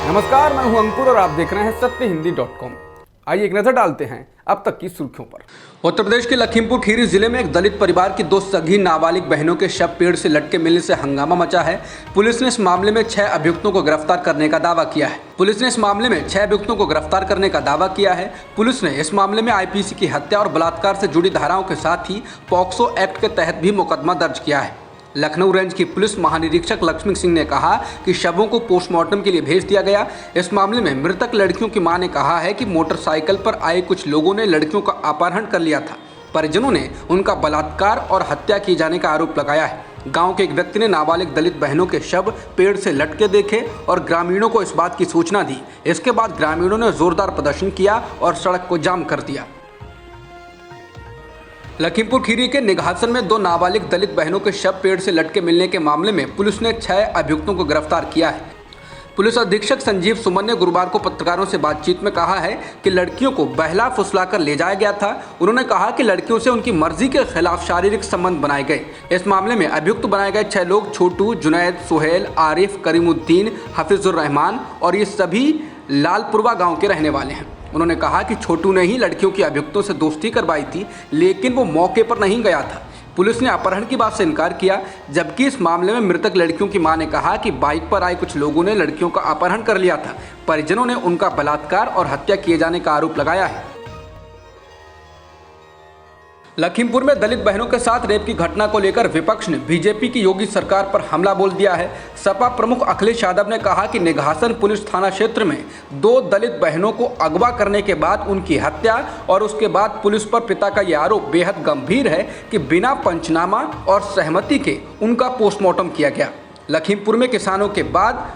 नमस्कार, मैं हूं अंकुर और आप देख रहे हैं सत्यहिंदी.com। आइए एक नजर डालते हैं अब तक की सुर्खियों पर। उत्तर प्रदेश के लखीमपुर खीरी जिले में एक दलित परिवार की 2 सगी नाबालिग बहनों के शव पेड़ से लटके मिलने से हंगामा मचा है। पुलिस ने इस मामले में 6 अभियुक्तों को गिरफ्तार करने का दावा किया है। पुलिस ने इस मामले में आईपीसी की हत्या और बलात्कार से जुड़ी धाराओं के साथ ही पॉक्सो एक्ट के तहत भी मुकदमा दर्ज किया है। लखनऊ रेंज की पुलिस महानिरीक्षक लक्ष्मी सिंह ने कहा कि शवों को पोस्टमार्टम के लिए भेज दिया गया। इस मामले में मृतक लड़कियों की मां ने कहा है कि मोटरसाइकिल पर आए कुछ लोगों ने लड़कियों का अपहरण कर लिया था। परिजनों ने उनका बलात्कार और हत्या किए जाने का आरोप लगाया है। गांव के एक व्यक्ति ने नाबालिग दलित बहनों के शव पेड़ से लटके देखे और ग्रामीणों को इस बात की सूचना दी। इसके बाद ग्रामीणों ने जोरदार प्रदर्शन किया और सड़क को जाम कर दिया। लखीमपुर खीरी के निघासन में 2 नाबालिग दलित बहनों के शव पेड़ से लटके मिलने के मामले में पुलिस ने 6 अभियुक्तों को गिरफ्तार किया है। पुलिस अधीक्षक संजीव सुमन ने गुरुवार को पत्रकारों से बातचीत में कहा है कि लड़कियों को बहला फुसलाकर ले जाया गया था। उन्होंने कहा कि लड़कियों से उनकी मर्जी के खिलाफ शारीरिक संबंध बनाए गए। इस मामले में अभियुक्त बनाए गए 6 लोग छोटू, जुनैद, सुहेल, आरिफ, करीमुद्दीन, हफीजुर रहमान और ये सभी लालपुरवा गाँव के रहने वाले हैं। उन्होंने कहा कि छोटू ने ही लड़कियों की अभियुक्तों से दोस्ती करवाई थी, लेकिन वो मौके पर नहीं गया था। पुलिस ने अपहरण की बात से इनकार किया, जबकि इस मामले में मृतक लड़कियों की मां ने कहा कि बाइक पर आए कुछ लोगों ने लड़कियों का अपहरण कर लिया था। परिजनों ने उनका बलात्कार और हत्या किए जाने का आरोप लगाया है। लखीमपुर में दलित बहनों के साथ रेप की घटना को लेकर विपक्ष ने बीजेपी की योगी सरकार पर हमला बोल दिया है। सपा प्रमुख अखिलेश यादव ने कहा कि निघासन पुलिस थाना क्षेत्र में 2 दलित बहनों को अगवा करने के बाद उनकी हत्या और उसके बाद पुलिस पर पिता का यह आरोप बेहद गंभीर है कि बिना पंचनामा और सहमति के उनका पोस्टमार्टम किया गया। लखीमपुर में किसानों के बाद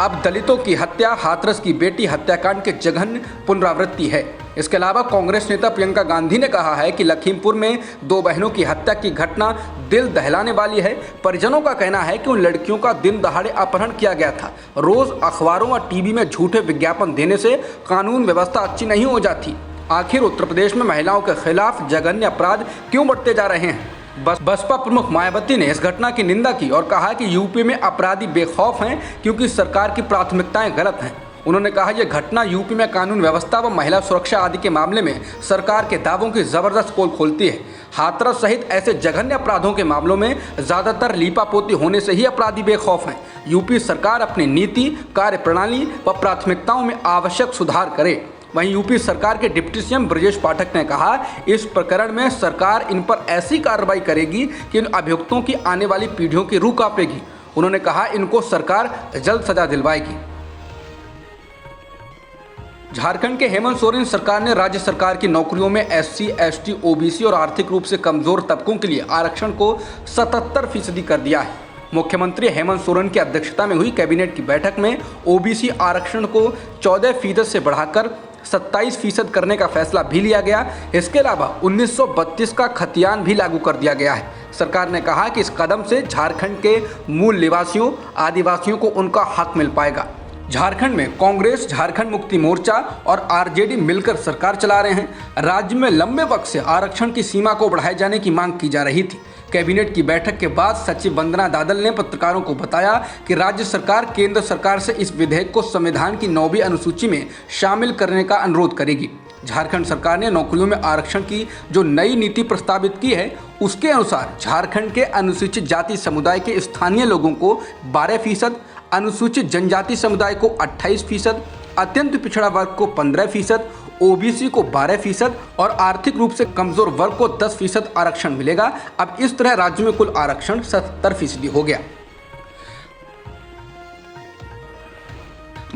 अब दलितों की हत्या हाथरस की बेटी हत्याकांड के जघन्य पुनरावृत्ति है। इसके अलावा कांग्रेस नेता प्रियंका गांधी ने कहा है कि लखीमपुर में 2 बहनों की हत्या की घटना दिल दहलाने वाली है। परिजनों का कहना है कि उन लड़कियों का दिन दहाड़े अपहरण किया गया था। रोज अखबारों और टीवी में झूठे विज्ञापन देने से कानून व्यवस्था अच्छी नहीं हो जाती। आखिर उत्तर प्रदेश में महिलाओं के खिलाफ जघन्य अपराध क्यों बढ़ते जा रहे हैं? बसपा प्रमुख मायावती ने इस घटना की निंदा की और कहा कि यूपी में अपराधी बेखौफ हैं क्योंकि सरकार की प्राथमिकताएं गलत हैं। उन्होंने कहा यह घटना यूपी में कानून व्यवस्था व महिला सुरक्षा आदि के मामले में सरकार के दावों की जबरदस्त पोल खोलती है। हाथरस सहित ऐसे जघन्य अपराधों के मामलों में ज्यादातर लीपापोती होने से ही अपराधी बेखौफ हैं। यूपी सरकार अपनी नीति, कार्यप्रणाली व प्राथमिकताओं में आवश्यक सुधार करे। वहीं यूपी सरकार के डिप्टी सीएम ब्रजेश पाठक ने कहा इस प्रकरण में सरकार इन पर ऐसी कार्रवाई करेगी कि इन अभियुक्तों की आने वाली पीढ़ियों की रूह कांपेगी। उन्होंने कहा इनको सरकार जल्द सजा दिलवाएगी। झारखंड के हेमंत सोरेन सरकार ने राज्य सरकार की नौकरियों में एससी, एसटी, ओबीसी और आर्थिक रूप से कमजोर तबकों के लिए आरक्षण को 77% कर दिया है। मुख्यमंत्री हेमंत सोरेन की अध्यक्षता में हुई कैबिनेट की बैठक में ओबीसी आरक्षण को 14% से बढ़ाकर 27% करने का फैसला भी लिया गया। इसके अलावा 1932 का खतियान भी लागू कर दिया गया है। सरकार ने कहा कि इस कदम से झारखंड के मूल निवासियों, आदिवासियों को उनका हक मिल पाएगा। झारखंड में कांग्रेस, झारखंड मुक्ति मोर्चा और आरजेडी मिलकर सरकार चला रहे हैं। राज्य में लंबे वक्त से आरक्षण की सीमा को बढ़ाए जाने की मांग की जा रही थी। कैबिनेट की बैठक के बाद सचिव वंदना दादल ने पत्रकारों को बताया कि राज्य सरकार केंद्र सरकार से इस विधेयक को संविधान की 9वीं अनुसूची में शामिल करने का अनुरोध करेगी। झारखंड सरकार ने नौकरियों में आरक्षण की जो नई नीति प्रस्तावित की है उसके अनुसार झारखंड के अनुसूचित जाति समुदाय के स्थानीय लोगों को 12%, अनुसूचित जनजाति समुदाय को 28%, अत्यंत पिछड़ा वर्ग को 15%, ओबीसी को 12% और आर्थिक रूप से कमजोर वर्ग को 10% आरक्षण मिलेगा। अब इस तरह राज्य में कुल आरक्षण 77% हो गया।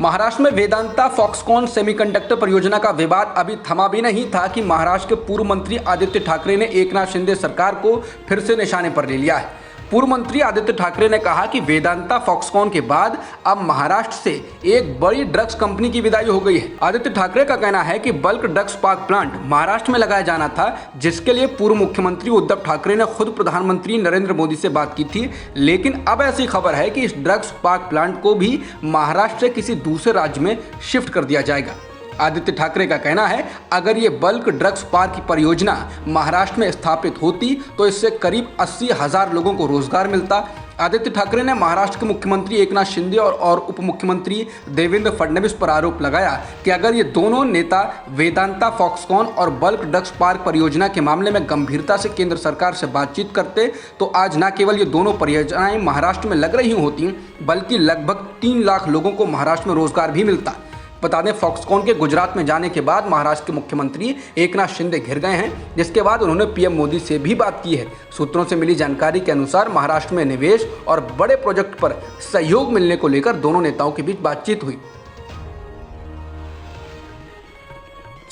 महाराष्ट्र में वेदांता फॉक्सकॉन सेमीकंडक्टर परियोजना का विवाद अभी थमा भी नहीं था कि महाराष्ट्र के पूर्व मंत्री आदित्य ठाकरे ने एकनाथ शिंदे सरकार को फिर से निशाने पर ले लिया है। पूर्व मंत्री आदित्य ठाकरे ने कहा कि वेदांता फॉक्सकॉन के बाद अब महाराष्ट्र से एक बड़ी ड्रग्स कंपनी की विदाई हो गई है। आदित्य ठाकरे का कहना है कि bulk drugs park plant Maharashtra में लगाया जाना था, जिसके लिए पूर्व मुख्यमंत्री उद्धव ठाकरे ने खुद प्रधानमंत्री नरेंद्र मोदी से बात की थी। लेकिन अब ऐसी खबर है कि इस ड्रग्स पार्क प्लांट को भी महाराष्ट्र से किसी दूसरे राज्य में शिफ्ट कर दिया जाएगा। आदित्य ठाकरे का कहना है अगर ये बल्क ड्रग्स पार्क की परियोजना महाराष्ट्र में स्थापित होती तो इससे करीब 80,000 लोगों को रोजगार मिलता। आदित्य ठाकरे ने महाराष्ट्र के मुख्यमंत्री एकनाथ शिंदे और उप मुख्यमंत्री देवेंद्र फडणवीस पर आरोप लगाया कि अगर ये दोनों नेता वेदांता, फॉक्सकॉन और बल्क ड्रग्स पार्क परियोजना के मामले में गंभीरता से केंद्र सरकार से बातचीत करते तो आज न केवल ये दोनों परियोजनाएं महाराष्ट्र में लग रही होती, बल्कि लगभग 3 लाख लोगों को महाराष्ट्र में रोजगार भी मिलता। बता दें, फॉक्सकॉन के गुजरात में जाने के बाद महाराष्ट्र के मुख्यमंत्री एकनाथ शिंदे घिर गए हैं, जिसके बाद उन्होंने पीएम मोदी से भी बात की है। सूत्रों से मिली जानकारी के अनुसार महाराष्ट्र में निवेश और बड़े प्रोजेक्ट पर सहयोग मिलने को लेकर दोनों नेताओं के बीच बातचीत हुई।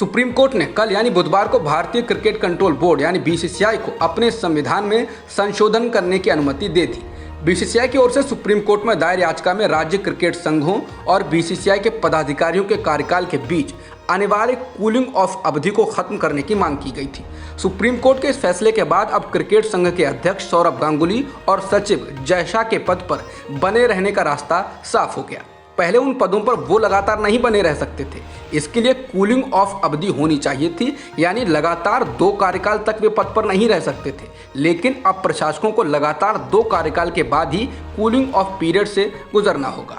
सुप्रीम कोर्ट ने कल यानी बुधवार को भारतीय क्रिकेट कंट्रोल बोर्ड यानी बीसीसीआई को अपने संविधान में संशोधन करने की अनुमति दे दी। बीसीसीआई की ओर से सुप्रीम कोर्ट में दायर याचिका में राज्य क्रिकेट संघों और बीसीसीआई के पदाधिकारियों के कार्यकाल के बीच अनिवार्य कूलिंग ऑफ अवधि को खत्म करने की मांग की गई थी। सुप्रीम कोर्ट के इस फैसले के बाद अब क्रिकेट संघ के अध्यक्ष सौरभ गांगुली और सचिव जय शाह के पद पर बने रहने का रास्ता साफ हो गया। पहले उन पदों पर वो लगातार नहीं बने रह सकते थे, इसके लिए कूलिंग ऑफ अवधि होनी चाहिए थी, यानी लगातार 2 कार्यकाल तक वे पद पर नहीं रह सकते थे। लेकिन अब प्रशासकों को लगातार 2 कार्यकाल के बाद ही कूलिंग ऑफ पीरियड से गुजरना होगा।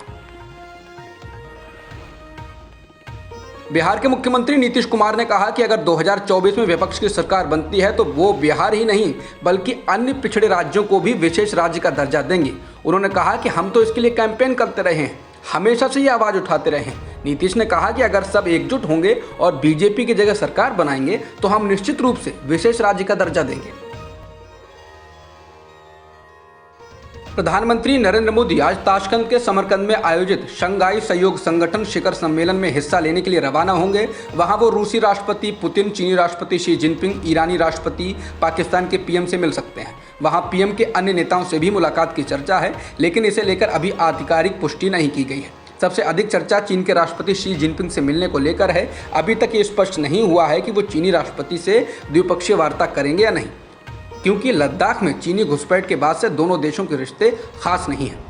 बिहार के मुख्यमंत्री नीतीश कुमार ने कहा कि अगर 2024 में विपक्ष की सरकार बनती है तो वो बिहार ही नहीं बल्कि अन्य पिछड़े राज्यों को भी विशेष राज्य का दर्जा देंगे। उन्होंने कहा कि हम तो इसके लिए कैंपेन करते रहे हैं, हमेशा से ये आवाज़ उठाते रहे हैं। नीतीश ने कहा कि अगर सब एकजुट होंगे और बीजेपी की जगह सरकार बनाएंगे तो हम निश्चित रूप से विशेष राज्य का दर्जा देंगे। प्रधानमंत्री नरेंद्र मोदी आज ताशकंद के समरकंद में आयोजित शंघाई सहयोग संगठन शिखर सम्मेलन में हिस्सा लेने के लिए रवाना होंगे। वहां वो रूसी राष्ट्रपति पुतिन, चीनी राष्ट्रपति शी जिनपिंग, ईरानी राष्ट्रपति, पाकिस्तान के पीएम से मिल सकते हैं। वहां पीएम के अन्य नेताओं से भी मुलाकात की चर्चा है, लेकिन इसे लेकर अभी आधिकारिक पुष्टि नहीं की गई है। सबसे अधिक चर्चा चीन के राष्ट्रपति शी जिनपिंग से मिलने को लेकर है। अभी तक ये स्पष्ट नहीं हुआ है कि वो चीनी राष्ट्रपति से द्विपक्षीय वार्ता करेंगे या नहीं, क्योंकि लद्दाख में चीनी घुसपैठ के बाद से दोनों देशों के रिश्ते खास नहीं हैं।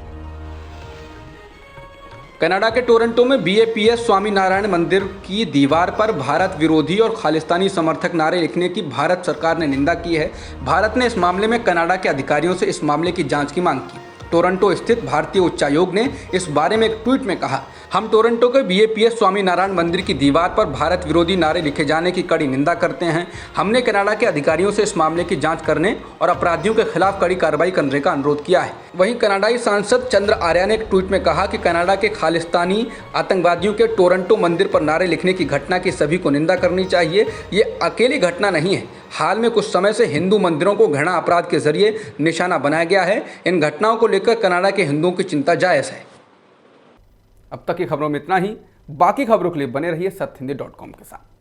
कनाडा के टोरंटो में बीएपीएस स्वामीनारायण मंदिर की दीवार पर भारत विरोधी और खालिस्तानी समर्थक नारे लिखने की भारत सरकार ने निंदा की है। भारत ने इस मामले में कनाडा के अधिकारियों से इस मामले की जांच की मांग की। टोरंटो स्थित भारतीय उच्चायोग ने इस बारे में एक ट्वीट में कहा, हम टोरंटो के बीएपीएस स्वामीनारायण मंदिर की दीवार पर भारत विरोधी नारे लिखे जाने की कड़ी निंदा करते हैं। हमने कनाडा के अधिकारियों से इस मामले की जांच करने और अपराधियों के खिलाफ कड़ी कार्रवाई करने का अनुरोध किया है। वहीं कनाडाई सांसद चंद्र आर्या ने एक ट्वीट में कहा कि कनाडा के खालिस्तानी आतंकवादियों के टोरंटो मंदिर पर नारे लिखने की घटना की सभी को निंदा करनी चाहिए। ये अकेली घटना नहीं है। हाल में कुछ समय से हिंदू मंदिरों को घृणा अपराध के जरिए निशाना बनाया गया है। इन घटनाओं को लेकर कनाडा के हिंदुओं की चिंता जायज़ है। अब तक की खबरों में इतना ही। बाकी खबरों के लिए बने रहिए सत्यहिंदी.com के साथ।